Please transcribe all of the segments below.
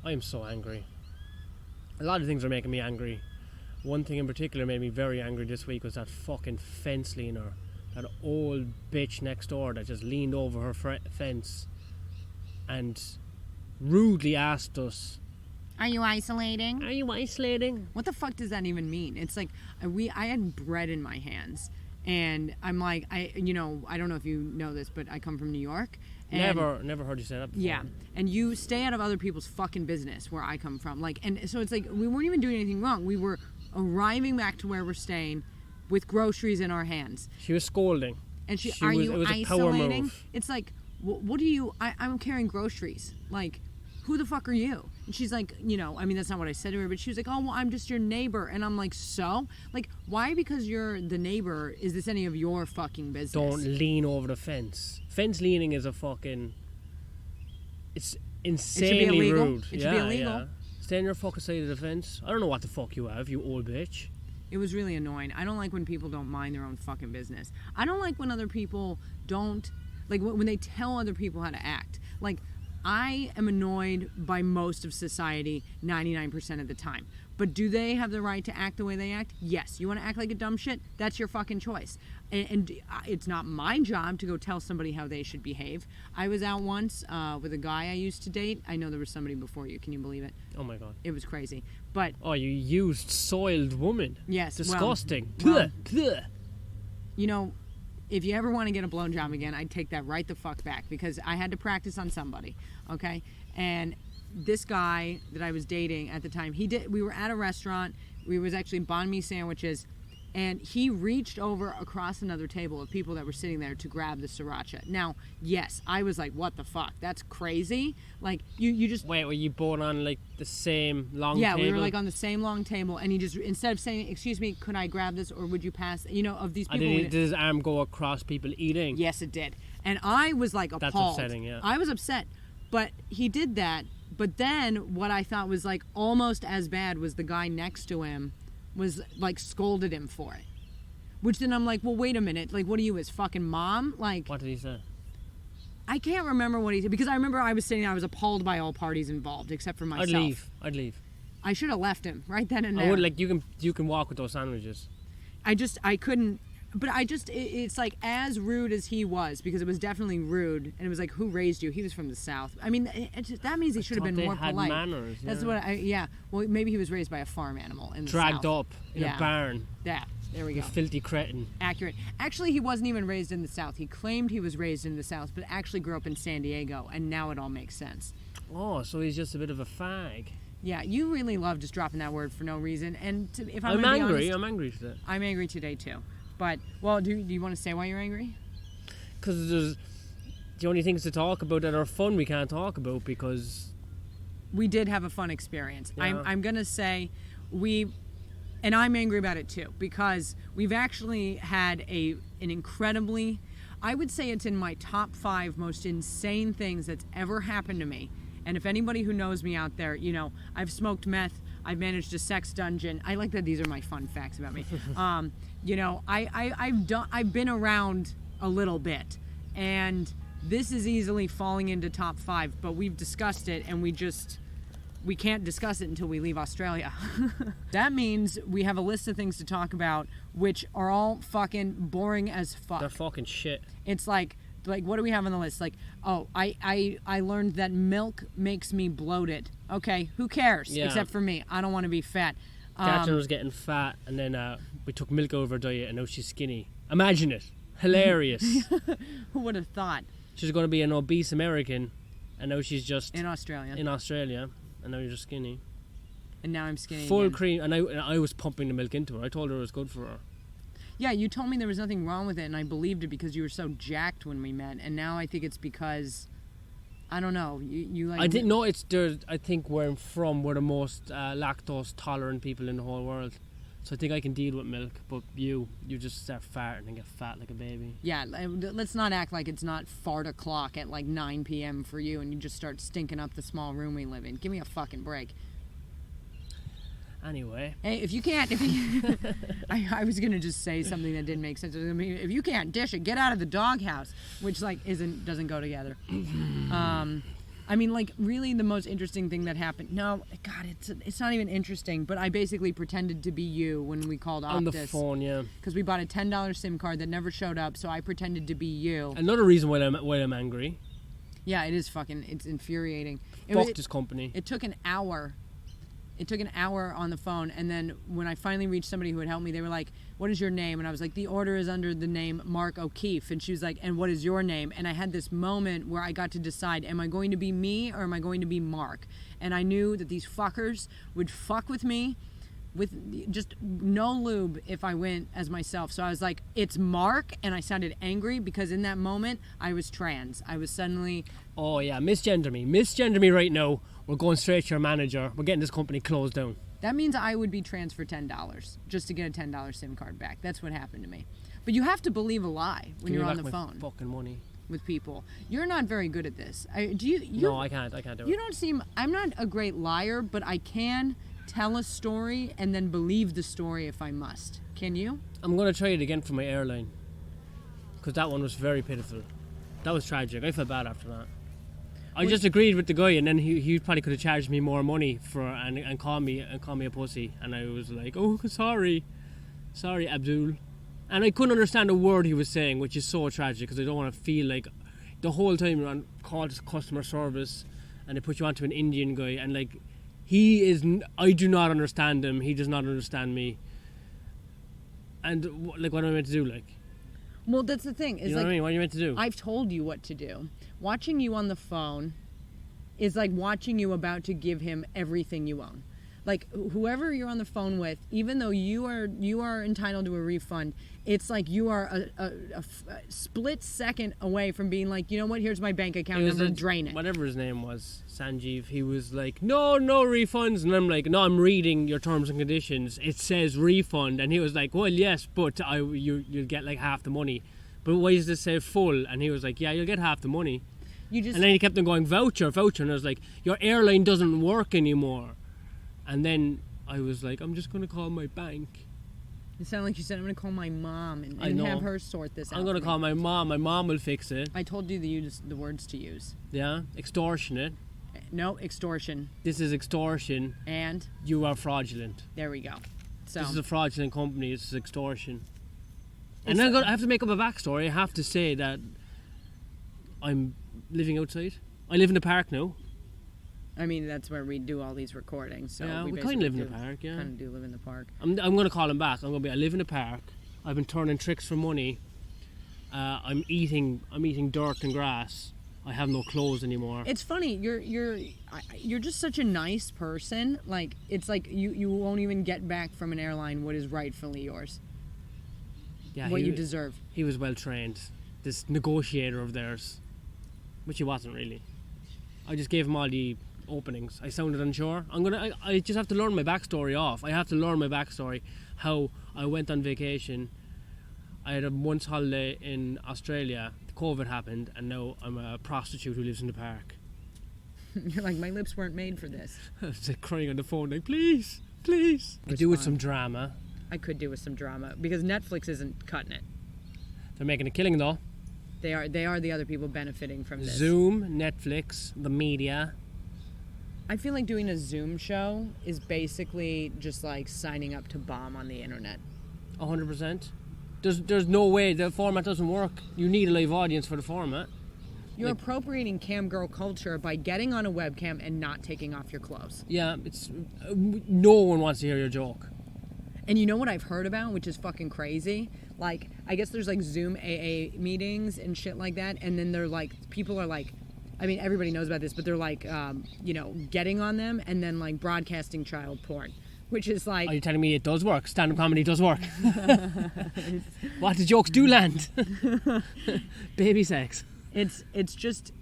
I'm so angry. A lot of things are making me angry. One thing in particular made me very angry this week was that fucking fence leaner. That old bitch next door that just leaned over her fence and rudely asked us, "Are you isolating? Are you isolating?" What the fuck does that even mean? It's like I had bread in my hands, and I'm like, I don't know if you know this, but I come from New York. And never heard you say that before. Yeah, and you stay out of other people's fucking business where I come from. Like, and so it's like we weren't even doing anything wrong. We were arriving back to where we're staying with groceries in our hands. She was scolding. And it was a power move. It's like, what do you... I'm carrying groceries. Like, who the fuck are you? And she's like, that's not what I said to her, but she was like, oh, well, I'm just your neighbor. And I'm like, so? Like, why because you're the neighbor is this any of your fucking business? Don't lean over the fence. Fence leaning is a fucking... It's insanely rude. It should be illegal. Yeah. Stay on your fucking side of the fence. I don't know what the fuck you have, you old bitch. It was really annoying. I don't like when people don't mind their own fucking business. I don't like when other people don't, like when they tell other people how to act. Like, I am annoyed by most of society 99% of the time. But do they have the right to act the way they act? Yes. You want to act like a dumb shit? That's your fucking choice. And it's not my job to go tell somebody how they should behave. I was out once with a guy I used to date. I know there was somebody before you. Can you believe it? Oh my God. It was crazy. But oh, you used soiled woman. Yes. Disgusting. Well, if you ever want to get a blowjob again, I'd take that right the fuck back because I had to practice on somebody. Okay? And this guy that I was dating at the time, we were at a restaurant. We was actually banh mi sandwiches. And he reached over across another table of people that were sitting there to grab the sriracha. Now, yes, I was like, what the fuck? That's crazy. Like, you just... Wait, were you both on, like, the same long table? Yeah, we were, like, on the same long table. And he just, instead of saying, excuse me, could I grab this or would you pass... of these people... Did his arm go across people eating? Yes, it did. And I was, like, appalled. That's upsetting, yeah. I was upset. But he did that. But then what I thought was, like, almost as bad was the guy next to him was, like, scolded him for it. Which then I'm like, well, wait a minute. Like, what are you, his fucking mom? Like... What did he say? I can't remember what he said. Because I remember I was sitting there, I was appalled by all parties involved, except for myself. I'd leave. I should have left him right then and there. I would, like, you can walk with those sandwiches. I couldn't... But it's like as rude as he was, because it was definitely rude, and it was like, who raised you? He was from the South. I mean, that means he should have been more polite. Manners, yeah. That's what well, maybe he was raised by a farm animal in the Dragged South. up in a barn. Yeah, there we go. You filthy cretin. Accurate. Actually, he wasn't even raised in the South. He claimed he was raised in the South, but actually grew up in San Diego, and now it all makes sense. Oh, so he's just a bit of a fag. Yeah, you really love just dropping that word for no reason. And if I'm angry. Honest, I'm angry today. I'm angry today too. But, well, do you want to say why you're angry? Because there's the only things to talk about that are fun we can't talk about because... We did have a fun experience. Yeah. I'm going to say and I'm angry about it too, because we've actually had an incredibly... I would say it's in my top 5 most insane things that's ever happened to me. And if anybody who knows me out there, I've smoked meth, I've managed a sex dungeon. I like that these are my fun facts about me. I've been around a little bit, and this is easily falling into top 5, but we've discussed it, and we can't discuss it until we leave Australia. That means we have a list of things to talk about, which are all fucking boring as fuck. They're fucking shit. It's like what do we have on the list? Like, oh, I learned that milk makes me bloated. Okay, who cares? Yeah. Except for me. I don't want to be fat. Katharyn was getting fat, and then we took milk over her diet, and now she's skinny. Imagine it. Hilarious. Who would have thought? She's going to be an obese American, and now she's just... In Australia, and now you're just skinny. And now I'm skinny Full again. cream, and I was pumping the milk into her. I told her it was good for her. Yeah, you told me there was nothing wrong with it, and I believed it because you were so jacked when we met, and now I think it's because... I don't know. You like... I think I think we're the most lactose tolerant people in the whole world. So I think I can deal with milk, but you just start farting and get fat like a baby. Yeah, let's not act like it's not fart o'clock at like 9 p.m. for you, and you just start stinking up the small room we live in. Give me a fucking break. Anyway. Hey, I was gonna just say something that didn't make sense. I mean, if you can't dish it, get out of the doghouse, which like doesn't go together. I mean, like, really the most interesting thing that happened. No, God, it's not even interesting. But I basically pretended to be you when we called Optus. On the phone, yeah. Because we bought a $10 SIM card that never showed up, so I pretended to be you. Another reason why I'm angry. Yeah, it is fucking, it's infuriating. Fuck this company. It took an hour. It took an hour on the phone, and then when I finally reached somebody who would help me, they were like, what is your name? And I was like, the order is under the name Mark O'Keefe. And she was like, and what is your name? And I had this moment where I got to decide, am I going to be me or am I going to be Mark? And I knew that these fuckers would fuck with me with just no lube if I went as myself. So I was like, it's Mark, and I sounded angry because in that moment I was trans. I was suddenly... Oh yeah, misgender me right now. We're going straight to your manager. We're getting this company closed down. That means I would be trans for $10 just to get a $10 SIM card back. That's what happened to me. But you have to believe a lie when you're on the phone fucking money with people. You're not very good at this. No, I can't do it. You don't seem... I'm not a great liar, but I can tell a story and then believe the story if I must. Can you? I'm going to try it again for my airline. Because that one was very pitiful. That was tragic. I felt bad after that. I just agreed with the guy, and then he probably could have charged me more money for and call me a pussy, and I was like, oh, sorry Abdul, and I couldn't understand a word he was saying, which is so tragic because I don't want to feel like the whole time you're on call to customer service and they put you onto an Indian guy, and like I do not understand him, he does not understand me, and like what am I meant to do? Like, well, that's the thing. Is, you know like, what I mean? What are you meant to do? I've told you what to do. Watching you on the phone is like watching you about to give him everything you own. Like, whoever you're on the phone with, even though you are entitled to a refund, it's like you are a split second away from being like, you know what, here's my bank account number, drain it. Whatever his name was, Sanjeev, he was like, no refunds. And I'm like, no, I'm reading your terms and conditions. It says refund. And he was like, well, yes, but you'll get like half the money. But why does this say full? And he was like, yeah, you'll get half the money. And then he kept on going, voucher. And I was like, your airline doesn't work anymore. And then I was like, I'm just going to call my bank. It sounded like you said, I'm going to call my mom and have her sort this out. I'm going to call my mom. My mom will fix it. I told you the words to use. Yeah? Extortionate. No, extortion. This is extortion. And? You are fraudulent. There we go. So this is a fraudulent company. This is extortion. And then I have to make up a backstory. I have to say that I'm living outside. I live in the park now. I mean, that's where we do all these recordings. So yeah, we kind of live in the park, yeah. Kind of do live in the park. I'm going to call him back. I live in the park. I've been turning tricks for money. I'm eating dirt and grass. I have no clothes anymore. It's funny. You're just such a nice person. Like, it's like you won't even get back from an airline what is rightfully yours. Yeah, what you deserve. He was well trained. This negotiator of theirs, which he wasn't really. I just gave him all the openings. I sounded unsure. I just have to learn my backstory off. I have to learn my backstory. How I went on vacation. I had a month's holiday in Australia. COVID happened, and now I'm a prostitute who lives in the park. You're like, my lips weren't made for this. I was like crying on the phone, like, please. I do with some drama. I could do with some drama because Netflix isn't cutting it. They're making a killing though. They are the other people benefiting from this. Zoom, Netflix, the media. I feel like doing a Zoom show is basically just like signing up to bomb on the internet. 100%. There's no way, the format doesn't work. You need a live audience for the format. You're appropriating cam girl culture by getting on a webcam and not taking off your clothes. Yeah, it's no one wants to hear your joke. And you know what I've heard about, which is fucking crazy? Like, I guess there's like Zoom AA meetings and shit like that, and then they're like, people are like, I mean, everybody knows about this, but they're like, getting on them and then like broadcasting child porn, which is like... Are you telling me it does work? Stand-up comedy does work? What, the jokes do land? Baby sex. It's just,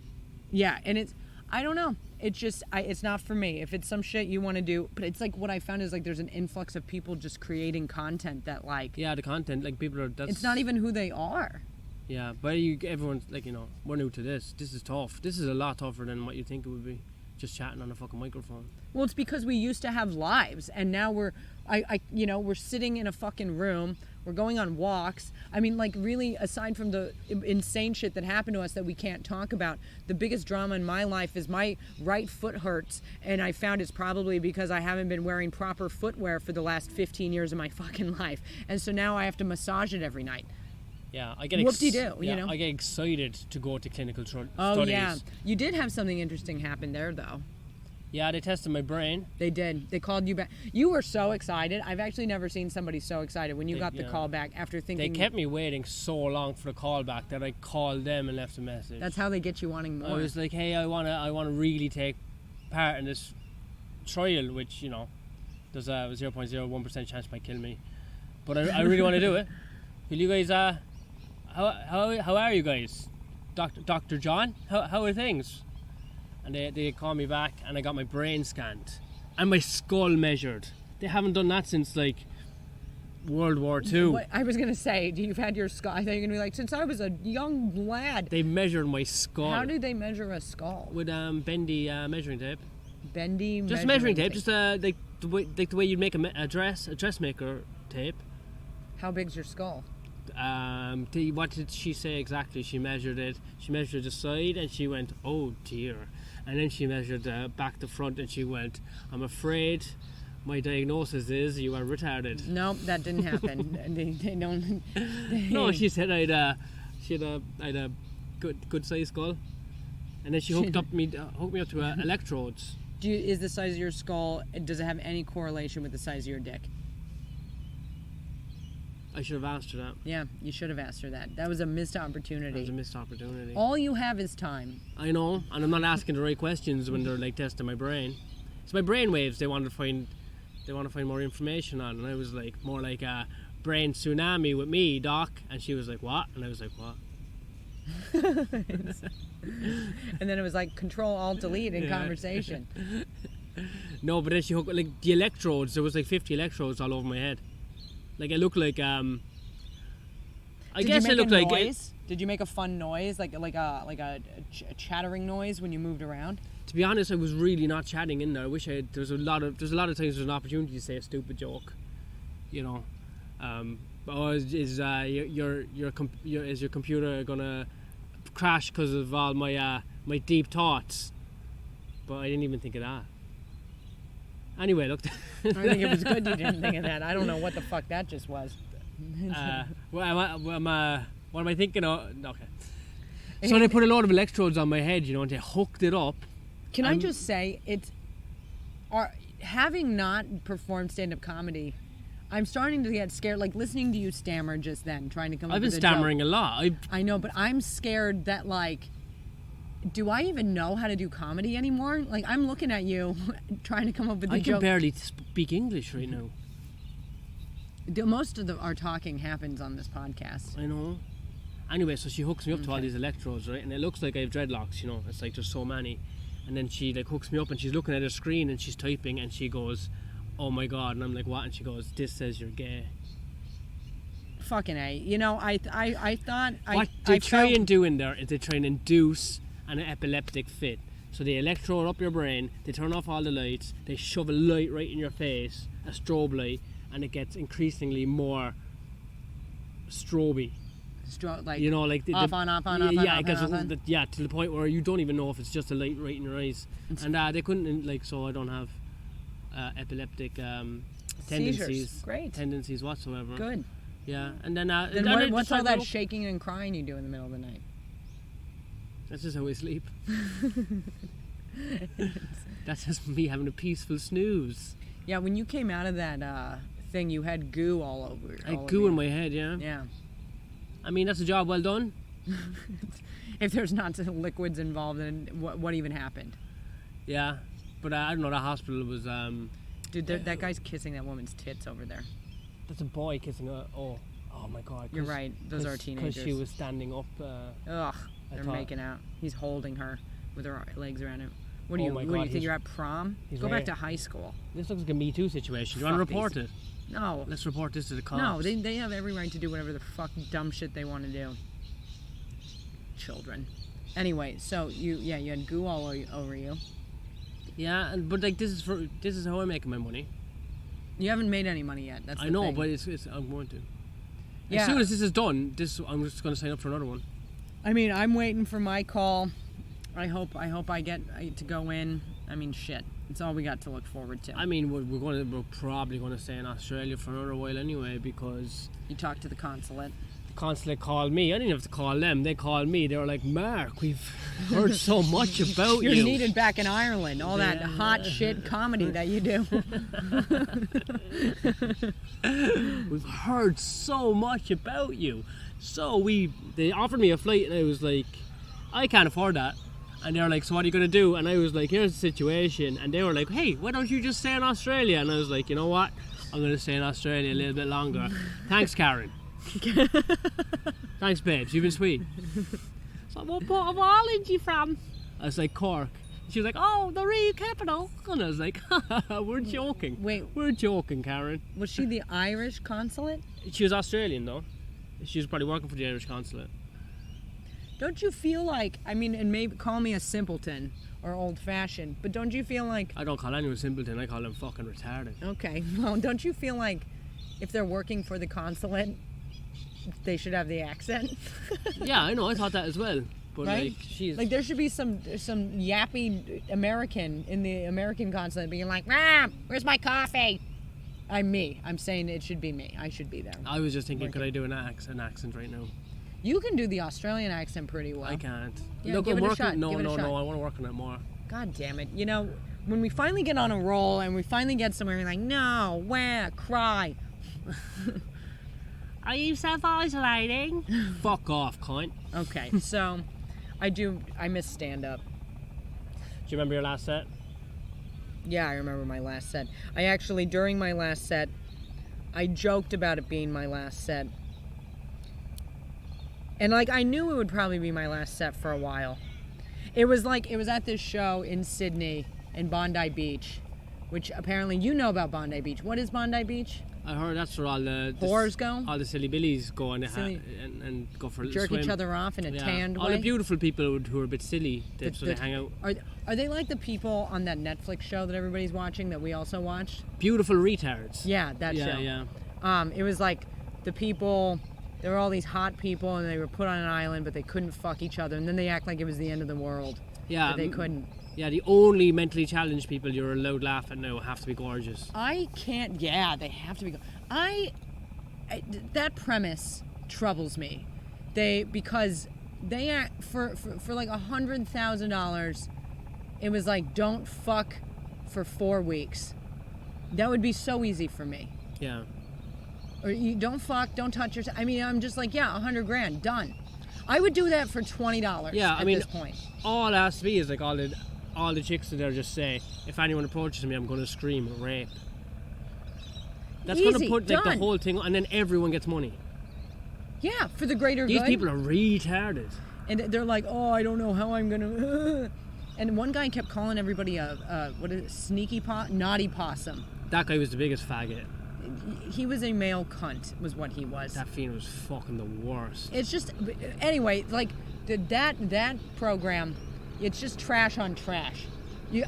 yeah, and it's, I don't know. It's just, it's not for me. If it's some shit you want to do, but it's like what I found is like there's an influx of people just creating content that like... Yeah, the content, like people are... It's not even who they are. Yeah, but everyone's like, we're new to this. This is tough. This is a lot tougher than what you think it would be. just chatting on a fucking microphone. Well, it's because we used to have lives, and now we're sitting in a fucking room. We're going on walks. I mean, like, really, aside from the insane shit that happened to us that we can't talk about, the biggest drama in my life is my right foot hurts, and I found it's probably because I haven't been wearing proper footwear for the last 15 years of my fucking life, and so now I have to massage it every night. Yeah, I get Whoop-de-doo, you know? I get excited to go to clinical studies. Oh, yeah. You did have something interesting happen there, though. Yeah, they tested my brain. They did. They called you back. You were so excited. I've actually never seen somebody so excited when you got the call back after thinking... They kept me waiting so long for the call back that I called them and left a message. That's how they get you wanting more. I was like, hey, I wanna really take part in this trial, which, you know, there's a 0.01% chance might kill me. But I really want to do it. Will you guys... How are you guys? Dr. John? How are things? And they called me back, and I got my brain scanned and my skull measured. They haven't done that since like World War II. What, I was gonna say, you've had your skull. I thought you were gonna be like, since I was a young lad. They measured my skull. How do they measure a skull? With bendy measuring tape. Bendy. Just measuring tape. Just like the way you'd make a dressmaker tape. How big's your skull? What did she say exactly? She measured it. She measured the side, and she went, "Oh dear." And then she measured back to front, and she went, "I'm afraid my diagnosis is you are retarded." No, that didn't happen. they don't. No, she said I had a good sized skull, and then she hooked me up to electrodes. Is the size of your skull? Does it have any correlation with the size of your dick? I should have asked her that. Yeah, you should have asked her that. That was a missed opportunity. That was a missed opportunity. All you have is time. I know, and I'm not asking the right questions when they're like testing my brain. It's my brain waves they want to find more information on, and I was like, more like a brain tsunami with me, doc. And she was like, what? And I was like, what? And then it was like Control Alt Delete in conversation. No, but then she hooked like the electrodes. There was like 50 electrodes all over my head. Like it looked like I guess it looked like noise? Did you make a fun noise, like a chattering noise when you moved around? To be honest, I was really not chatting in there. I wish there's a lot of times there's an opportunity to say a stupid joke, you know. Is your computer gonna crash because of all my deep thoughts? But I didn't even think of that. Anyway, look. I think it was good you didn't think of that. I don't know what the fuck that just was. What am I thinking of? Okay. So they put a load of electrodes on my head, you know, and they hooked it up. Can I just say, having not performed stand-up comedy, I'm starting to get scared, like listening to you stammer just then, trying to come up with a joke. I've been stammering a lot. I know, but I'm scared that, like, do I even know how to do comedy anymore? Like, I'm looking at you trying to come up with a joke. I can barely speak English right now. Most of our talking happens on this podcast. I know. Anyway, so she hooks me up to all these electrodes, right? And it looks like I have dreadlocks, you know. It's like there's so many. And then she like hooks me up and she's looking at her screen and she's typing and she goes, "Oh my God." And I'm like, "What?" And she goes, "This says you're gay." Fucking A. You know, I thought... What they try and do in there is they try and induce an epileptic fit. So they electrode up your brain, they turn off all the lights, they shove a light right in your face, a strobe light, and it gets increasingly more stroby. Like, you know, like off on, to the point where you don't even know if it's just a light right in your eyes. And they couldn't, like, so I don't have epileptic tendencies. Seizures. Great. Tendencies whatsoever. Good. Yeah, and then what's all that shaking and crying you do in the middle of the night? That's just how I sleep. That's just me having a peaceful snooze. Yeah, when you came out of that thing, you had goo all over. I had goo in my head, yeah. Yeah. I mean, that's a job well done. If there's not liquids involved, then what even happened? Yeah, but I don't know. The hospital was. Dude, that guy's kissing that woman's tits over there. That's a boy kissing her. Oh my God. You're right. Those are teenagers. Because she was standing up. Ugh. They're making out. He's holding her with her legs around him. What do you think you're at prom? Go back to high school. This looks like a Me Too situation. Do you want to report it? No. Let's report this to the cops. No, they have every right to do whatever the fuck dumb shit they want to do. Children. Anyway, so you had goo all over you. Yeah, but like this is how I'm making my money. You haven't made any money yet. That's the I know, thing. but it's I'm going to. Yeah. As soon as this is done, I'm just going to sign up for another one. I mean, I'm waiting for my call. I hope I get to go in. I mean, shit. It's all we got to look forward to. I mean, we're probably going to stay in Australia for another while anyway, because You talked to the consulate. the consulate called me. I didn't have to call them. They called me. They were like, Mark, we've heard so much about You're you. needed back in Ireland. All that Yeah. hot shit comedy that you do. We've heard so much about you. So they offered me a flight, and I was like, I can't afford that. And they were like, so what are you going to do? And I was like, here's the situation. And they were like, hey, why don't you just stay in Australia? And I was like, you know what? I'm going to stay in Australia a little bit longer. Thanks, Katharyn. Thanks, babes. You've been sweet. So what part of Ireland you from? I was like, Cork. She was like, oh, the real capital. And I was like, we're joking. Wait. We're joking, Katharyn. Was she the Irish consulate? She was Australian, though. She was probably working for the Irish consulate. Don't you feel like, I mean, and maybe call me a simpleton or old-fashioned, but don't you feel like, I don't call anyone simpleton. I call them fucking retarded. okay, well, don't you feel like if they're working for the consulate, they should have the accent? Yeah, I know. I thought that as well. But Right? like, she's Like there should be some yappy American in the American consulate being like, "Mom, where's my coffee?" I'm saying it should be me. I should be there. I was just thinking, could I do an accent right now? You can do the Australian accent pretty well. I can't. Yeah, Look, give I'm it a working. shot, No, give it a no, shot. no. I want to work on it more. God damn it. You know, when we finally get on a roll and we finally get somewhere, we're like, no, where, cry. Are you self-isolating? Fuck off, cunt. Okay, so I miss stand-up. Do you remember your last set? Yeah, I remember my last set. I actually, during my last set, I joked about it being my last set. And like, I knew it would probably be my last set for a while. It was at this show in Sydney, in Bondi Beach, which apparently you know about Bondi Beach. What is Bondi Beach? I heard that's where all the Whores go? all the silly billies go and Silly- and go for a Jerk swim. each other off in a tanned all way? the beautiful people who are a bit silly, so they The- hang out. Are they like the people on that Netflix show that everybody's watching that we also watched? Beautiful retards. Yeah, that yeah, show. yeah. It was like the people, there were all these hot people and they were put on an island but they couldn't fuck each other and then they act like it was the end of the world. Yeah, But they couldn't. Yeah, the only mentally challenged people you're allowed to laugh at now have to be gorgeous. I can't, yeah, they have to be, that premise troubles me. Because they act, for like $100,000, it was like, don't fuck for 4 weeks. That would be so easy for me. Yeah. Or you don't fuck, don't touch yourself. I mean, I'm just like, yeah, $100,000, done. I would do that for $20 Yeah, at I mean, this point. all it has to be is like all the chicks in there just say, if anyone approaches me, I'm going to scream rape. That's going to Easy, put like the done. whole thing, and then everyone gets money. Yeah, for the greater These good. people are retarded. And they're like, oh, I don't know how I'm gonna. And one guy kept calling everybody what is it, sneaky naughty possum. That guy was the biggest faggot. He was a male cunt, was what he was. That fiend was fucking the worst. It's just, anyway, like that program, it's just trash on trash.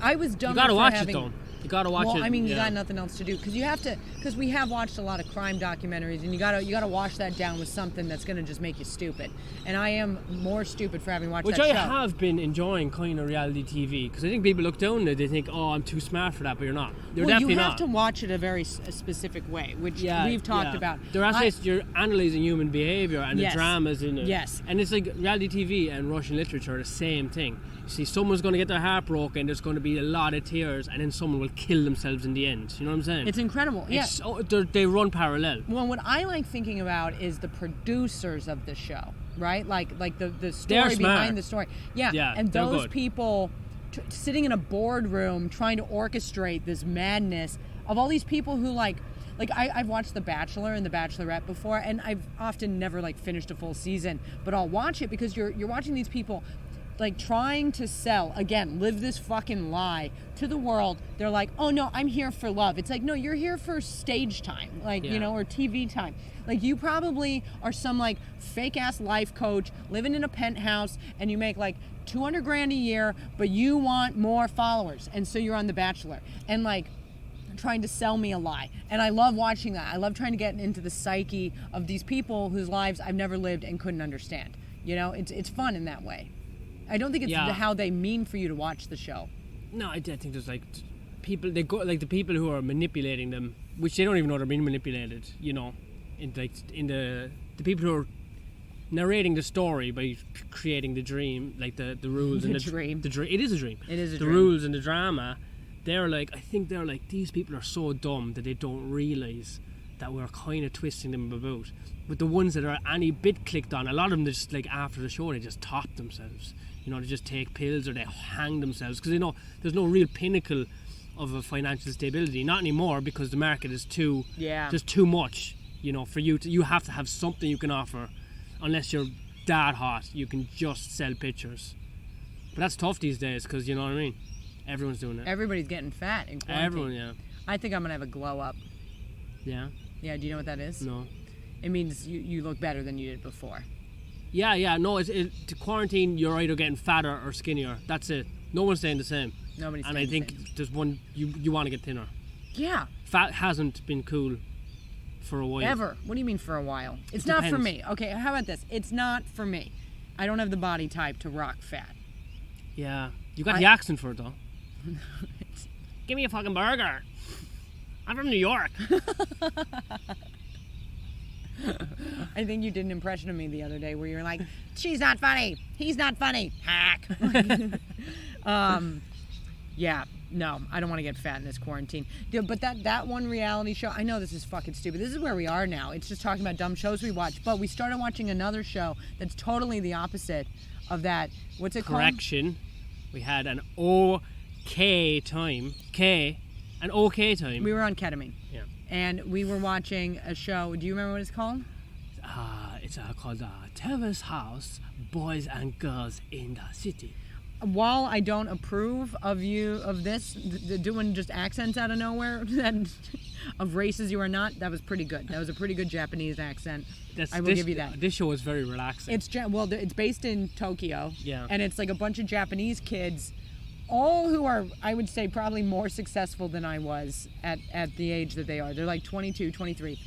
I was done. You gotta for watch having, it though. You gotta watch it. Well, I mean, you yeah. got nothing else to do because we have watched a lot of crime documentaries, and you gotta wash that down with something that's gonna just make you stupid. And I am more stupid for having watched Which that I show. have been enjoying kind of reality TV, because I think people look down there, they think, oh, I'm too smart for that, but you're not. You're Well, definitely you have not. to watch it a very specific way, which Yeah, we've talked yeah. about. They're actually you're analysing human behaviour and Yes. the dramas in it. Yes. And it's like reality TV and Russian literature are the same thing. You see, someone's going to get their heart broken, there's going to be a lot of tears, and then someone will kill themselves in the end. You know what I'm saying? It's incredible. Yeah. They run parallel. Well, what I like thinking about is the producers of the show, right? Like the They're story smart. behind the story. Yeah. Yeah, and they're those good. people sitting in a boardroom trying to orchestrate this madness of all these people who like I've watched The Bachelor and The Bachelorette before, and I've often never like finished a full season, but I'll watch it because you're watching these people like trying to sell, again, live this fucking lie to the world. They're like, oh no, I'm here for love. It's like, no, you're here for stage time, like, you know, or TV time. Like, you probably are some like fake ass life coach living in a penthouse, and you make like 200 grand a year, but you want more followers, and so you're on The Bachelor, and like trying to sell me a lie. And I love watching that. I love trying to get into the psyche of these people whose lives I've never lived and couldn't understand. You know, it's fun in that way. I don't think it's how they mean for you to watch the show. No, I think there's like people, they go like the people who are manipulating them, which they don't even know they're being manipulated, you know, in the people who are narrating the story by creating the dream, like the rules and the dream. It is a dream. It is a the dream. rules and the drama. I think they're like, these people are so dumb that they don't realise that we're kind of twisting them about. But the ones that are any bit clicked on, a lot of them, just like after the show, they just top themselves. You know, they just take pills or they hang themselves because they know there's no real pinnacle of a financial stability. Not anymore, because the market is just too much. You know, for you have to have something you can offer. Unless you're that hot, you can just sell pictures. But that's tough these days, because you know what I mean. Everyone's doing it. Everybody's getting fat in quarantine. Everyone, yeah. I think I'm gonna have a glow up. Yeah? Yeah, do you know what that is? No. It means you look better than you did before. Yeah, no, to quarantine, you're either getting fatter or skinnier. That's it. No one's staying the same. Nobody's and staying I think the same. there's one, you want to get thinner. Yeah. Fat hasn't been cool for a while. Ever. What do you mean for a while? It's It not for depends. me. Okay, how about this? It's not for me. I don't have the body type to rock fat. Yeah. You got the accent for it, though. Give me a fucking burger. I'm from New York. I think you did an impression of me the other day where you're like, she's not funny. He's not funny. Hack. Yeah. No, I don't want to get fat in this quarantine. Dude, but that one reality show, I know this is fucking stupid. This is where we are now. It's just talking about dumb shows we watch. But we started watching another show that's totally the opposite of that. What's it called? Correction. We had an okay time. An okay time. We were on ketamine. Yeah. And we were watching a show. Do you remember what it's called? It's called Terrace House, Boys and Girls in the City. While I don't approve of this, doing just accents out of nowhere, of races you are not, that was pretty good. That was a pretty good Japanese accent. I will give you that. This show is very relaxing. It's based in Tokyo. Yeah. And it's like a bunch of Japanese kids, all who are, I would say, probably more successful than I was at the age that they are. They're like 22, 23.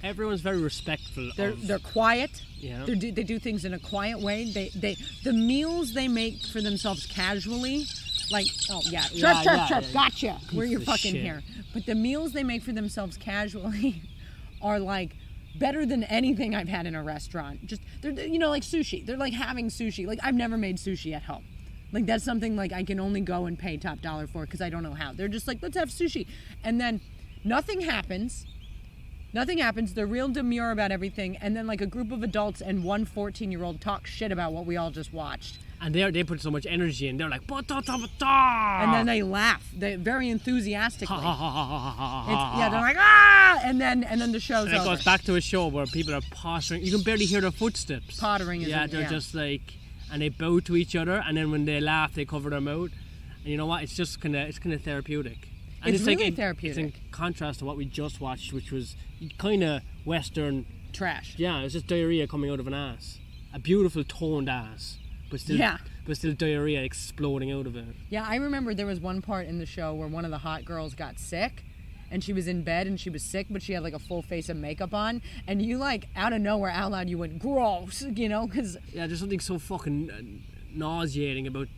Everyone's very respectful. They're quiet. Yeah. They do things in a quiet way. The meals they make for themselves casually, like, oh yeah, chirp, gotcha. We're your fucking shit. here. But the meals they make for themselves casually are like better than anything I've had in a restaurant. Just they're like sushi. They're like having sushi. Like, I've never made sushi at home. Like, that's something like I can only go and pay top dollar for because I don't know how. They're just like, let's have sushi, and then nothing happens. They're real demure about everything, and then like a group of adults and one 14-year-old talk shit about what we all just watched. And they put so much energy in. They're like, "Ba-da-da-ba-da!" And then they laugh. They very enthusiastically. Ha, ha, ha, ha, ha, ha, ha. Yeah, they're like, ah! And then the show's And it over. goes back to a show where people are pottering. You can barely hear their footsteps. Pottering is Yeah, they're just like, and they bow to each other, and then when they laugh, they cover their mouth. And you know what? It's just kind of therapeutic. And It's really therapeutic. It's in contrast to what we just watched, which was kind of Western trash. Yeah, it's just diarrhea coming out of an ass. A beautiful toned ass, but still diarrhea exploding out of it. Yeah, I remember there was one part in the show where one of the hot girls got sick, and she was in bed and she was sick, but she had like a full face of makeup on, and you like out of nowhere, out loud, you went gross, you know, because yeah, there's something so fucking nauseating about,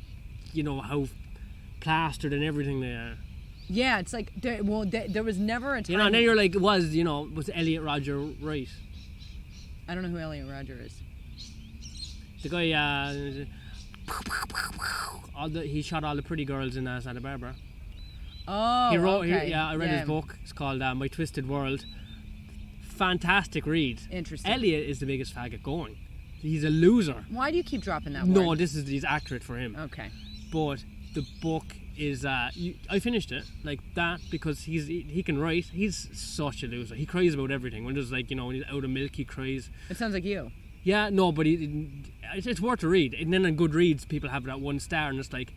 you know, how plastered and everything they are. Yeah, it's like there was never a time. You know, and then you're like, was Elliot Rodger right? I don't know who Elliot Rodger is. The guy, he shot all the pretty girls in Santa Barbara. Oh, he wrote, okay. I read his book. It's called My Twisted World. Fantastic read. Interesting. Elliot is the biggest faggot going. He's a loser. Why do you keep dropping that No, word? he's accurate for him. Okay. But the book is, I finished it like that because he can write. He's such a loser. He cries about everything. When there's like, when he's out of milk, he cries. It sounds like you. Yeah, no, but it's worth a read. And then on Goodreads, people have that 1 star, and it's like,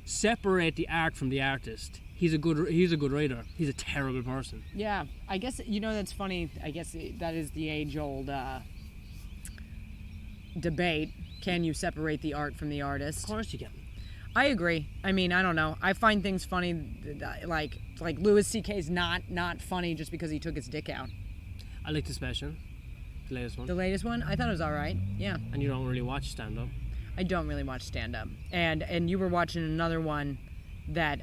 separate the art from the artist. He's a good writer. He's a terrible person. Yeah, I guess, that's funny. I guess that is the age-old debate. Can you separate the art from the artist? Of course you can. I agree. I mean, I don't know. I find things funny, like Louis C.K.'s not funny just because he took his dick out. I like the special. The latest one. The latest one? I thought it was all right. Yeah. And you don't really watch stand-up? I don't really watch stand-up. And you were watching another one that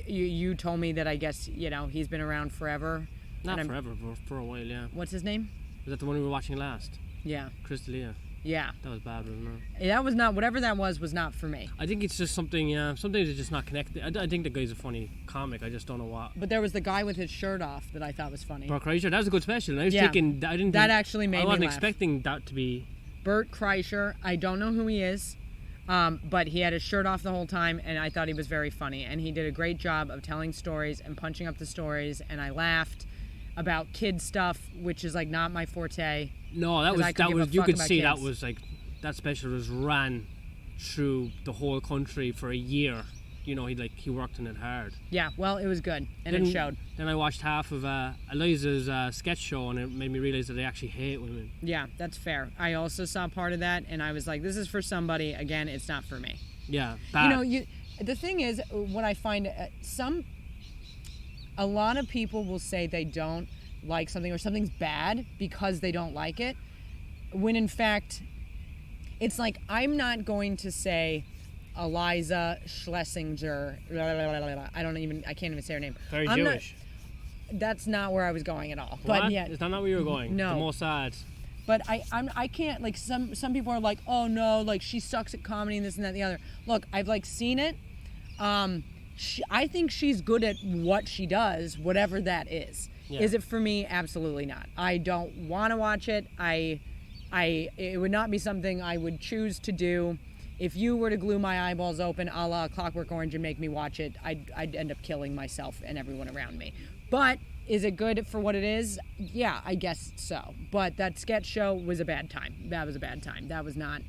you told me that I guess, he's been around forever. Not forever, but for a while, yeah. What's his name? Was that the one we were watching last? Yeah. Chris D'Elia. Yeah. That was bad, wasn't it? That was not, whatever that was not for me. I think it's just something, sometimes it's just not connected. I think the guy's a funny comic, I just don't know what. But there was the guy with his shirt off that I thought was funny. Bert Kreischer, that was a good special. And I was thinking, actually made me laugh. I wasn't expecting that to be... Bert Kreischer, I don't know who he is, but he had his shirt off the whole time, and I thought he was very funny. And he did a great job of telling stories and punching up the stories, and I laughed about kid stuff, which is like not my forte. No, that was you could see that was like, that special was ran through the whole country for a year. He worked on it hard. Yeah, well, it was good, and it showed. Then I watched half of Eliza's sketch show, and it made me realize that they actually hate women. Yeah, that's fair. I also saw part of that, and I was like, this is for somebody. Again, it's not for me. Yeah, bad. The thing is, what I find, a lot of people will say they don't like something or something's bad because they don't like it, when in fact, it's like, I'm not going to say Eliza Schlesinger, I can't even say her name. Very Jewish. That's not where I was going at all. What? But yeah, is that not where you were going? No. The Mossad. But I can't, like, some people are like, oh no, like, she sucks at comedy and this and that and the other. Look, I've like seen it. I think she's good at what she does, whatever that is. Yeah. Is it for me? Absolutely not. I don't want to watch it. It would not be something I would choose to do. If you were to glue my eyeballs open a la Clockwork Orange and make me watch it, I'd end up killing myself and everyone around me. But is it good for what it is? Yeah, I guess so. But that sketch show was a bad time. That was a bad time. That was not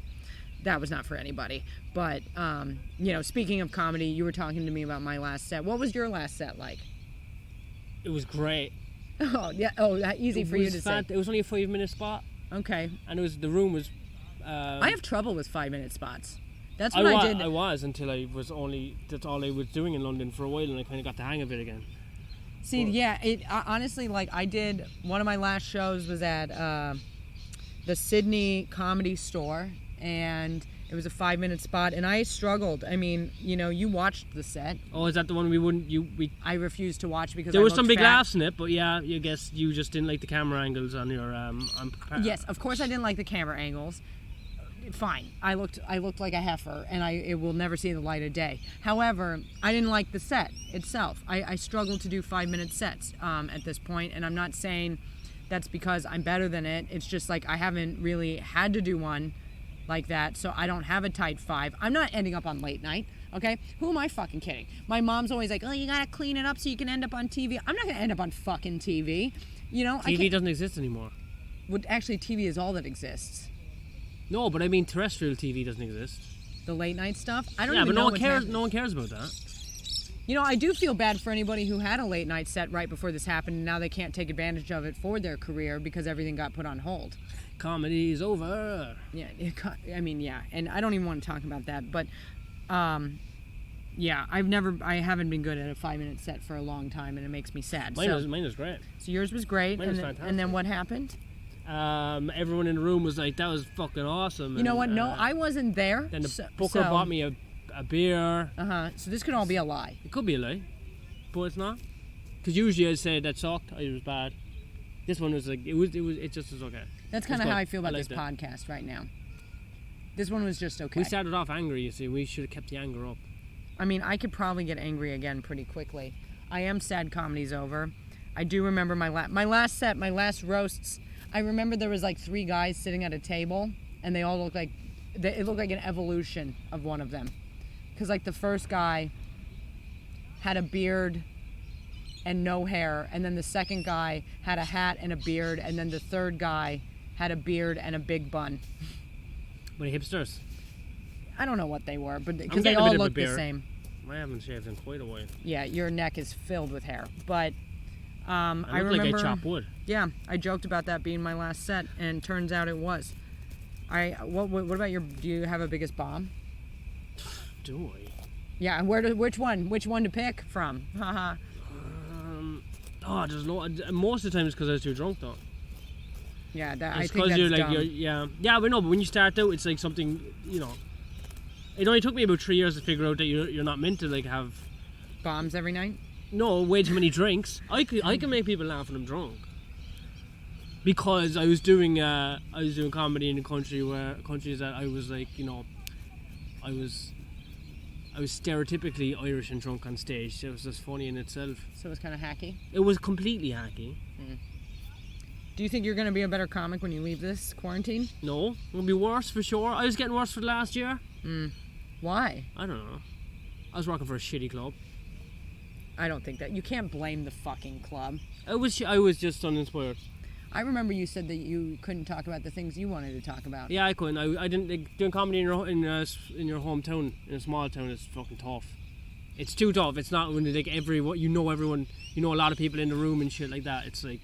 for anybody. But, speaking of comedy, you were talking to me about my last set. What was your last set like? It was great. Oh, yeah. Oh, that easy for you to say. It was only a 5-minute spot. Okay. And the room was... I have trouble with 5-minute spots. That's what I did. I was until that's all I was doing in London for a while, and I kind of got the hang of it again. See, yeah, honestly, like, I did, one of my last shows was at the Sydney Comedy Store, and it was a 5-minute spot, and I struggled. I mean, you watched the set. Oh, is that the one I refused to watch because there was some big laughs in it, but yeah, I guess you just didn't like the camera angles on your Yes, of course I didn't like the camera angles. Fine, I looked like a heifer, and it will never see the light of day. However, I didn't like the set itself. I struggle to do 5-minute sets at this point, and I'm not saying that's because I'm better than it. It's just like I haven't really had to do one like that, so I don't have a tight 5. I'm not ending up on late night, okay? Who am I fucking kidding? My mom's always like, oh, you gotta clean it up so you can end up on TV. I'm not gonna end up on fucking TV. TV doesn't exist anymore. Well, actually, TV is all that exists. No, but I mean terrestrial TV doesn't exist. The late night stuff? I don't even know. Yeah, but no one cares about that. I do feel bad for anybody who had a late night set right before this happened, and now they can't take advantage of it for their career because everything got put on hold. Comedy's over. Yeah, I mean, yeah, and I don't even want to talk about that, but yeah, I haven't been good at a 5-minute set for a long time, and it makes me sad. Mine was great. So yours was great. Mine was fantastic. And then what happened? Everyone in the room was like, that was fucking awesome. You know what? No, I wasn't there. Then the booker bought me a beer. So this could all be a lie. It could be a lie, but it's not. Because usually I'd say that sucked, it was bad. This one was like, it just was okay. That's kind of how I feel about this podcast right now. This one was just okay. We started off angry, you see. We should have kept the anger up. I mean, I could probably get angry again pretty quickly. I am sad comedy's over. I do remember my last set, my last roasts. I remember there was like 3 guys sitting at a table, and they all looked like, it looked like an evolution of one of them. Because like the first guy had a beard and no hair, and then the second guy had a hat and a beard, and then the third guy had a beard and a big bun. But hipsters. I don't know what they were, but I'm because they getting a all bit of a look the beard. same. I haven't shaved in quite a while. Yeah, your neck is filled with hair. But I look remember, like I chop wood. yeah, I joked about that being my last set, and turns out it was. What about do you have a biggest bomb? Do I? Yeah, which one to pick from? Haha. There's most of the time it's because I was too drunk though. Yeah, I It's think because that's you're like dumb. yeah, but no, but when you start out, it's like something, you know. It only took me about 3 years to figure out that you're not meant to like have Bombs every night. no way too many drinks. I can make people laugh when I'm drunk. Because I was doing comedy in countries that I was like, you know, I was stereotypically Irish and drunk on stage. It was just funny in itself. So it was kind of hacky. It was completely hacky. Do you think you're going to be a better comic when you leave this quarantine? No, it'll be worse for sure. I was getting worse for the last year. Why? I don't know. I was working for a shitty club. I don't think that. You can't blame the fucking club. I was just uninspired. I remember you said that you couldn't talk about the things you wanted to talk about. Yeah, I couldn't. I didn't like, doing comedy in your hometown, in a small town, is fucking tough. It's too tough. It's not when like everyone, you know a lot of people in the room and shit like that. It's like.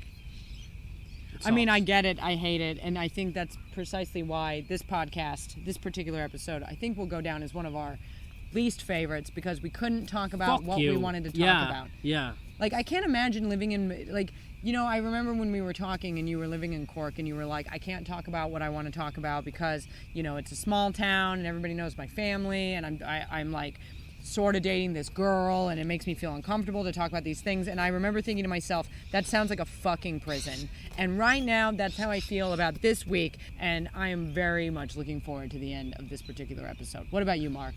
I mean, I get it. I hate it. And I think that's precisely why this podcast, this particular episode, I think will go down as one of our least favorites because we couldn't talk about what we wanted to talk about. Yeah. Like, I can't imagine living in, like, you know, I remember when we were talking and you were living in Cork and you were like, I can't talk about what I want to talk about because, you know, it's a small town and everybody knows my family and I'm like sort of dating this girl and it makes me feel uncomfortable to talk about these things. And I remember thinking to myself, that sounds like a fucking prison. And right now, that's how I feel about this week. And I am very much looking forward to the end of this particular episode. What about you, Mark?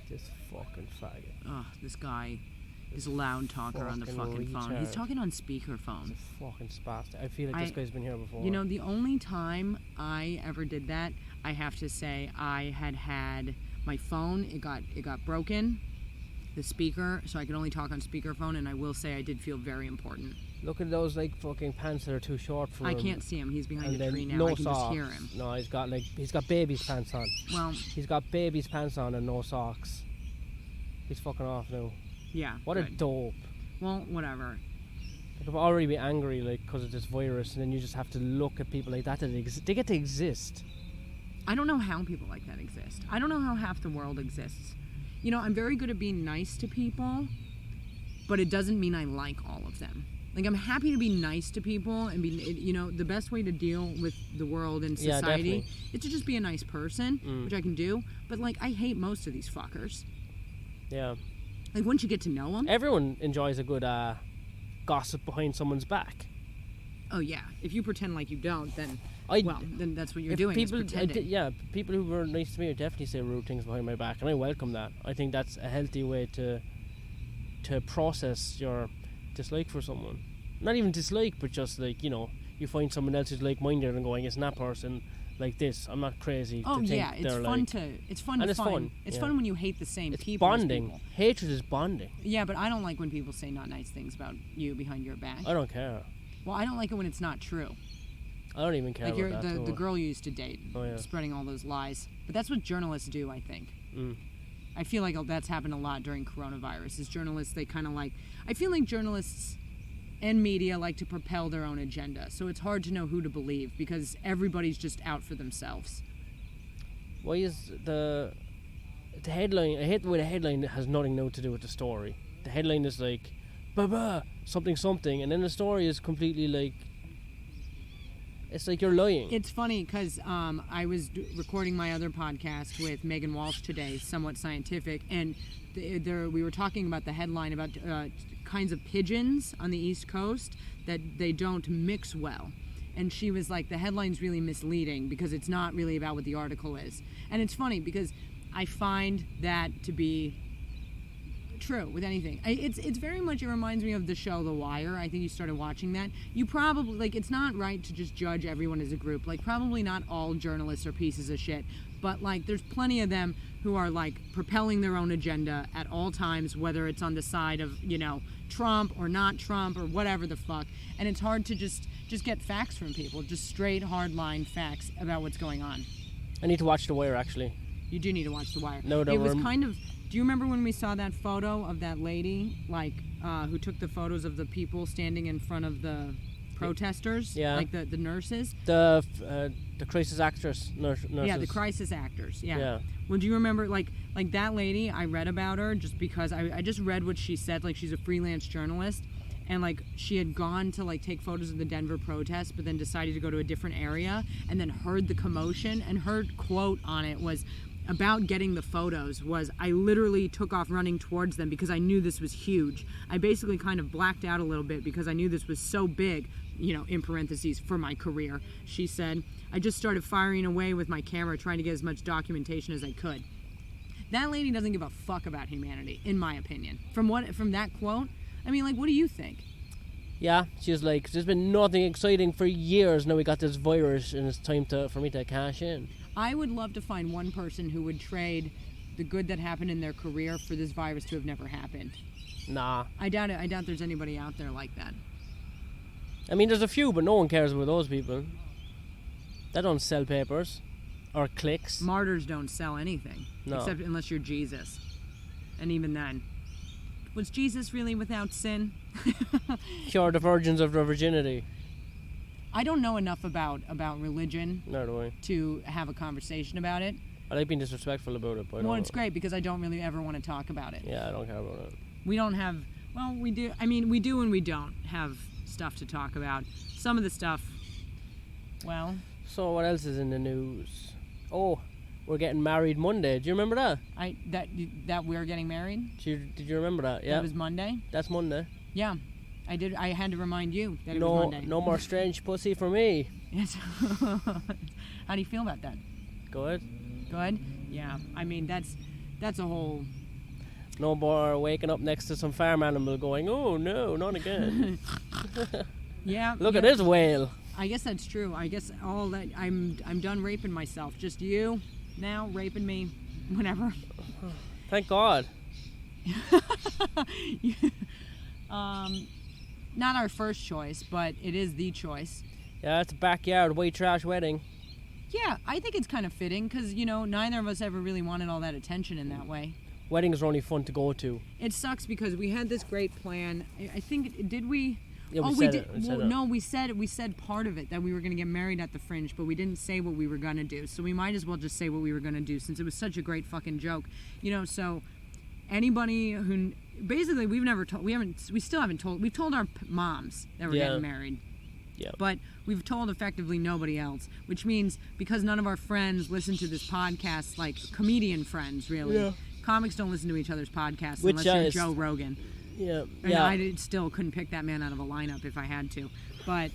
This fucking faggot. Oh, this guy is a loud talker on the fucking phone. He's talking on speakerphone. He's a fucking spastic. I feel like this guy's been here before. You know, the only time I ever did that, I have to say, I had my phone. It got broken, the speaker, so I could only talk on speakerphone. And I will say, I did feel very important. Look at those like fucking pants that are too short for him. I can't see him. He's behind and a tree now. No I can socks. just hear him. No, he's got baby's pants on. Well, he's got baby's pants on and no socks. He's fucking off now. Yeah. What good. a dope. Well, whatever. Like, I've already been angry like because of this virus, and then you just have to look at people like that they get to exist. I don't know how people like that exist. I don't know how half the world exists. You know, I'm very good at being nice to people, but it doesn't mean I like all of them. Like, I'm happy to be nice to people and be, you know, the best way to deal with the world and society is to just be a nice person, which I can do. But, like, I hate most of these fuckers. Yeah. Like, once you get to know them. Everyone enjoys a good gossip behind someone's back. Oh, yeah. If you pretend like you don't, then, then that's what you're doing, people, is pretending. People who were nice to me definitely say rude things behind my back, and I welcome that. I think that's a healthy way to process your dislike for someone. Not even dislike, but just like, you know, you find someone else who's like-minded and going, it's that person like this. I'm not crazy. Oh to think yeah, it's fun like, to. It's fun and to it's find. fun. It's Yeah. fun when you hate the same It's people. bonding. As people. Hatred is bonding. Yeah, but I don't like when people say not nice things about you behind your back. I don't care. Well, I don't like it when it's not true. I don't even care Like about that. the girl you used to date, Oh, yeah. spreading all those lies. But that's what journalists do, I think. Mm. I feel like that's happened a lot during coronavirus. Is journalists, they kind of like. I feel like journalists and media like to propel their own agenda. So it's hard to know who to believe because everybody's just out for themselves. Why is the headline? I hate the way the headline has nothing now to do with the story. The headline is like, "Blah something something," and then the story is completely like. It's like you're lying. It's funny because I was recording my other podcast with Megan Walsh today, Somewhat Scientific, and we were talking about the headline about kinds of pigeons on the East Coast that they don't mix well. And she was like, the headline's really misleading because it's not really about what the article is. And it's funny because I find that to be true with anything. It's very much, it reminds me of the show The Wire. I think you started watching that. You probably, like, it's not right to just judge everyone as a group. Like, probably not all journalists are pieces of shit, but, like, there's plenty of them who are, like, propelling their own agenda at all times, whether it's on the side of, you know, Trump or not Trump or whatever the fuck. And it's hard to just get facts from people, just straight, hard-line facts about what's going on. I need to watch The Wire, actually. You do need to watch The Wire. No, it was kind of... Do you remember when we saw that photo of that lady, like, who took the photos of the people standing in front of the protesters? Yeah. Like the nurses? The crisis actress, nurses. Yeah, the crisis actors. Yeah. Yeah. Well, do you remember, like that lady? I read about her just because I just read what she said. Like, she's a freelance journalist, and like she had gone to like take photos of the Denver protests, but then decided to go to a different area, and then heard the commotion, and her quote on it was about getting the photos was, I literally took off running towards them because I knew this was huge. I basically kind of blacked out a little bit because I knew this was so big, you know, in parentheses, for my career. She said, I just started firing away with my camera, trying to get as much documentation as I could. That lady doesn't give a fuck about humanity, in my opinion. From that quote, I mean, like, what do you think? Yeah, she was like, there's been nothing exciting for years. Now we got this virus, and it's time for me to cash in. I would love to find one person who would trade the good that happened in their career for this virus to have never happened. Nah. I doubt it. I doubt there's anybody out there like that. I mean, there's a few, but no one cares about those people. They don't sell papers or clicks. Martyrs don't sell anything. No. Except unless you're Jesus. And even then. Was Jesus really without sin? Cure the virgins of their virginity. I don't know enough about religion Nor do I. to have a conversation about it. I like being disrespectful about it, but Well, it's great because I don't really ever want to talk about it. Yeah, I don't care about it. We don't have... Well, we do. I mean, we do and we don't have stuff to talk about. Some of the stuff, well... So what else is in the news? Oh, we're getting married Monday. Do you remember that? That we're getting married? Did you remember that? Yeah. It was Monday? That's Monday. Yeah. I did. I had to remind you that it was Monday. No more strange pussy for me. Yes. How do you feel about that? Good. Good? Yeah. I mean, that's a whole... No more waking up next to some farm animal going, oh no, not again. Yeah. Look at this whale. I guess that's true. I guess all that... I'm done raping myself. Just you now raping me whenever. Thank God. Not our first choice, but it is the choice. Yeah, it's a backyard white trash wedding. Yeah, I think it's kind of fitting because, you know, neither of us ever really wanted all that attention in that way. Weddings are only fun to go to. It sucks because we had this great plan. I think, did we? Yeah, we did. No, we said part of it, that we were going to get married at the Fringe, but we didn't say what we were going to do. So we might as well just say what we were going to do since it was such a great fucking joke. You know, so anybody who... Basically, we've told our moms that we're getting married. Yeah. But we've told effectively nobody else, which means because none of our friends listen to this podcast, like comedian friends, really. Yeah. Comics don't listen to each other's podcasts unless you're Joe Rogan. Yeah. And I still couldn't pick that man out of a lineup if I had to. But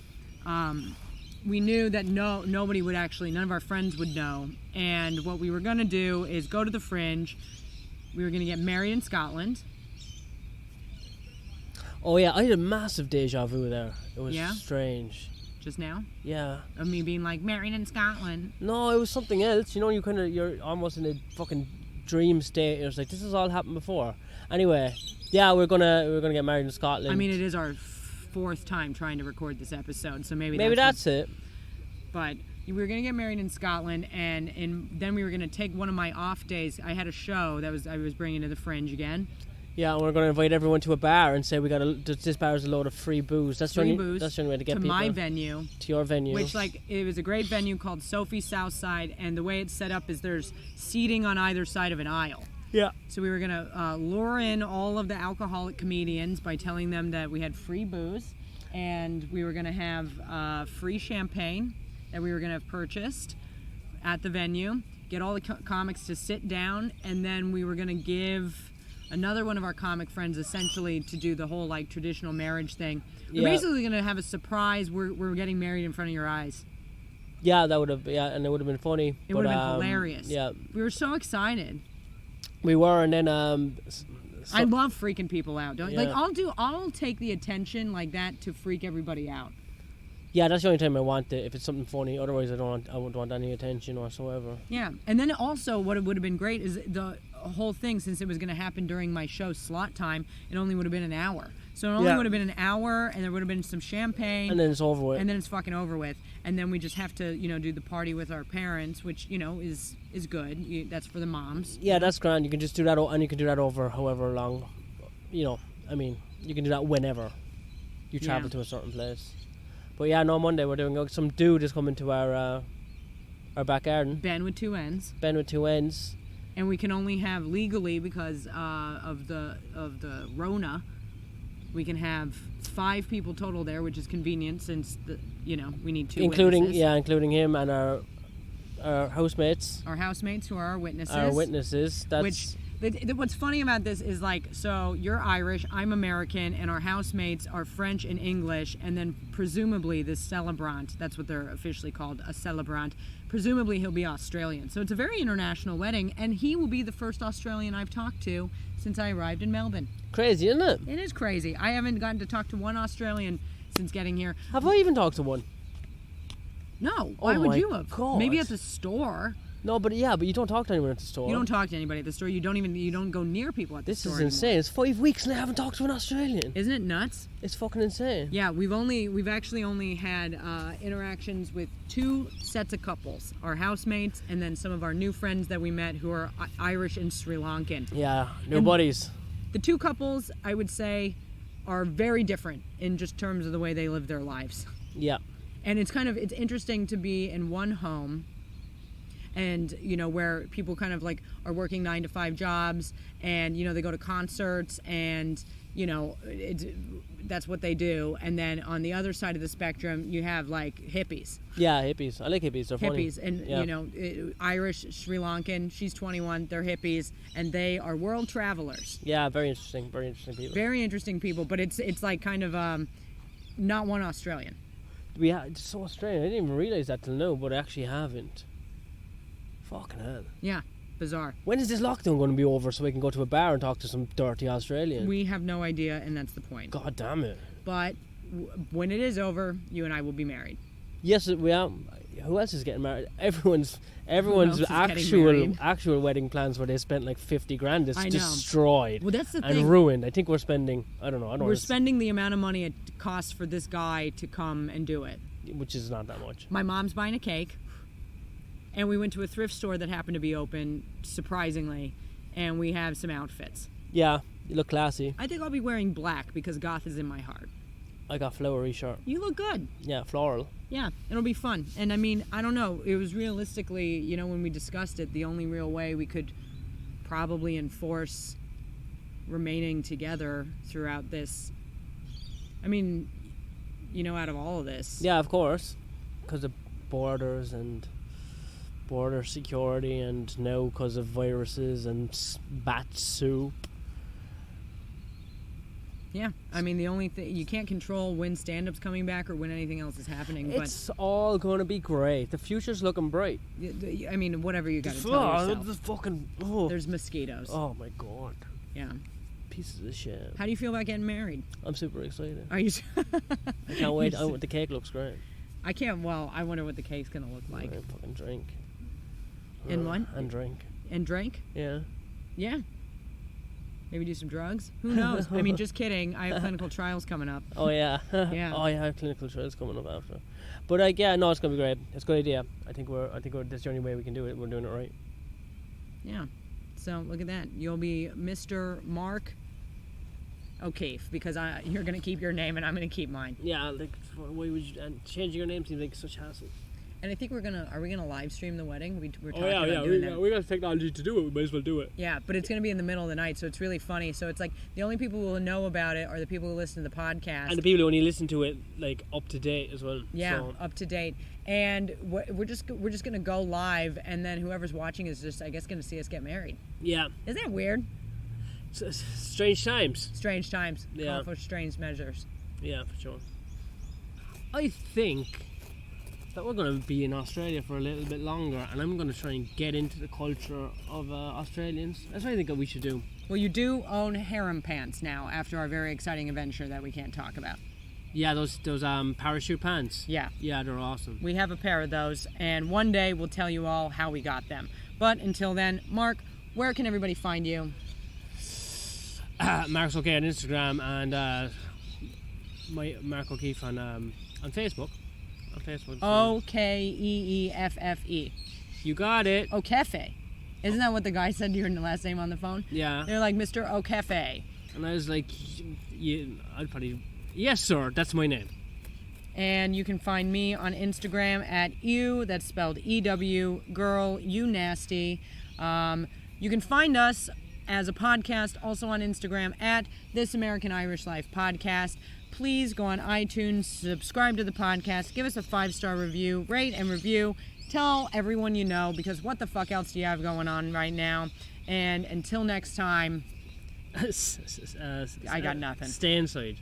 we knew that nobody would actually, none of our friends would know. And what we were going to do is go to the Fringe. We were going to get married in Scotland. Oh yeah, I had a massive deja vu there. It was strange. Just now? Yeah. Of me being like, married in Scotland. No, it was something else. You know, you're almost in a fucking dream state. It was like, this has all happened before. Anyway, yeah, we're gonna get married in Scotland. I mean, it is our fourth time trying to record this episode, so maybe that's it. But we were gonna get married in Scotland, and then we were gonna take one of my off days. I had a show I was bringing to the Fringe again. Yeah, and we're going to invite everyone to a bar and say this bar is a load of free booze. That's the only way to get people. To my venue. To your venue. Which, like, it was a great venue called Sophie Southside, and the way it's set up is there's seating on either side of an aisle. Yeah. So we were going to lure in all of the alcoholic comedians by telling them that we had free booze, and we were going to have free champagne that we were going to have purchased at the venue, get all the comics to sit down, and then we were going to give another one of our comic friends essentially to do the whole like traditional marriage thing. We're basically going to have a surprise. We're getting married in front of your eyes. Yeah, that would have and it would have been funny. It would have been hilarious. Yeah. We were so excited. We were, and then I love freaking people out. Yeah. I'll take the attention like that to freak everybody out. Yeah, that's the only time I want it, if it's something funny. Otherwise, I wouldn't want any attention whatsoever. Yeah, and then also what it would have been great is the whole thing, since it was going to happen during my show slot time, it only would have been an hour. So it only would have been an hour, and there would have been some champagne. And then it's over with. And then it's fucking over with. And then we just have to, do the party with our parents, which, is good. That's for the moms. Yeah, that's grand. You can just do that, and you can do that over however long, you can do that whenever you travel to a certain place. But yeah, no, Monday we're doing some dude is coming to our back garden. Ben with two ends. And we can only have legally, because of the Rona, we can have 5 people total there, which is convenient since we need 2 witnesses. Including him and our housemates. Our housemates who are our witnesses. What's funny about this is, so you're Irish, I'm American, and our housemates are French and English, and then presumably this celebrant, that's what they're officially called, a celebrant, presumably he'll be Australian. So it's a very international wedding, and he will be the first Australian I've talked to since I arrived in Melbourne. Crazy, isn't it? It is crazy. I haven't gotten to talk to one Australian since getting here. Have I even talked to one? No. Why would you have? God. Maybe at the store. No, but you don't talk to anyone at the store. You don't talk to anybody at the store. You don't go near people at the store. This is insane. It's 5 weeks and I haven't talked to an Australian. Isn't it nuts? It's fucking insane. Yeah, we've actually only had interactions with 2 sets of couples, our housemates, and then some of our new friends that we met who are Irish and Sri Lankan. Yeah, new buddies. The 2 couples, I would say, are very different in just terms of the way they live their lives. Yeah. And it's interesting to be in one home, and where people kind of are working 9 to 5 jobs, and they go to concerts, and that's what they do. And then on the other side of the spectrum, you have hippies. Yeah, hippies. I like hippies. They're funny. Hippies, and Irish, Sri Lankan. She's 21. They're hippies, and they are world travelers. Yeah, very interesting. Very interesting people. Very interesting people, but it's kind of not one Australian. It's so strange. I didn't even realize that till now, but I actually haven't. Fucking hell. Yeah, bizarre. When is this lockdown going to be over so we can go to a bar and talk to some dirty Australian? We have no idea, and that's the point. God damn it. But when it is over, you and I will be married. Yes, we are. Who else is getting married? Everyone's actual wedding plans where they spent 50 grand is destroyed. Well, that's the thing. And ruined. I think we're spending, I don't know. We're spending the amount of money it costs for this guy to come and do it. Which is not that much. My mom's buying a cake. And we went to a thrift store that happened to be open, surprisingly, and we have some outfits. Yeah, you look classy. I think I'll be wearing black because goth is in my heart. I got flowery shirt. You look good. Yeah, floral. Yeah, it'll be fun. And I mean, I don't know, it was realistically, when we discussed it, the only real way we could probably enforce remaining together throughout this, out of all of this. Yeah, of course, because of borders and border security, and now because of viruses and bat soup. Yeah, the only thing, you can't control when stand-up's coming back or when anything else is happening. It's all going to be great. The future's looking bright. Whatever you got to tell yourself. There's mosquitoes. Oh my God. Yeah. Pieces of shit. How do you feel about getting married? I'm super excited. Are you? I can't wait. The cake looks great. I can't. Well, I wonder what the cake's gonna look like. Right, fucking drink. And what? And drink. And drink? Yeah. Yeah. Maybe do some drugs? Who knows? Just kidding. I have clinical trials coming up. Oh, yeah. Yeah. Oh, yeah, I have clinical trials coming up after. But, it's going to be great. It's a good idea. I think that's the only way we can do it. We're doing it right. Yeah. So, look at that. You'll be Mr. Mark O'Keefe, because you're going to keep your name and I'm going to keep mine. Yeah, why would you... And changing your name seems like such hassle. And I think are we gonna live stream the wedding? We're talking about doing that. We got the technology to do it. We might as well do it. Yeah, but it's gonna be in the middle of the night, so it's really funny. So it's the only people who will know about it are the people who listen to the podcast, and the people who only listen to it up to date as well. Yeah, so. Up to date. And we're just gonna go live, and then whoever's watching is just, I guess, gonna see us get married. Yeah. Isn't that weird? Strange times. Strange times. Yeah. Call for strange measures. Yeah, for sure. I think that we're going to be in Australia for a little bit longer, and I'm going to try and get into the culture of Australians. That's what I think we should do. Well, you do own harem pants now after our very exciting adventure that we can't talk about. Yeah, those parachute pants. Yeah. Yeah, they're awesome. We have a pair of those, and one day we'll tell you all how we got them. But until then, Mark, where can everybody find you? Mark's okay on Instagram and my Mark O'Keefe on Facebook. On Facebook. Okeeffe. You got it. O'Keefe. Isn't that what the guy said to your last name on the phone? Yeah. They're like, Mr. O'Keefe. And I was like, I'd probably, yes, sir, that's my name. And you can find me on Instagram at Ew, that's spelled E-W, girl, you nasty. You can find us as a podcast also on Instagram at This American Irish Life Podcast. Please go on iTunes, subscribe to the podcast, give us a 5-star review, rate and review. Tell everyone you know, because what the fuck else do you have going on right now? And until next time, I got nothing. Stay inside.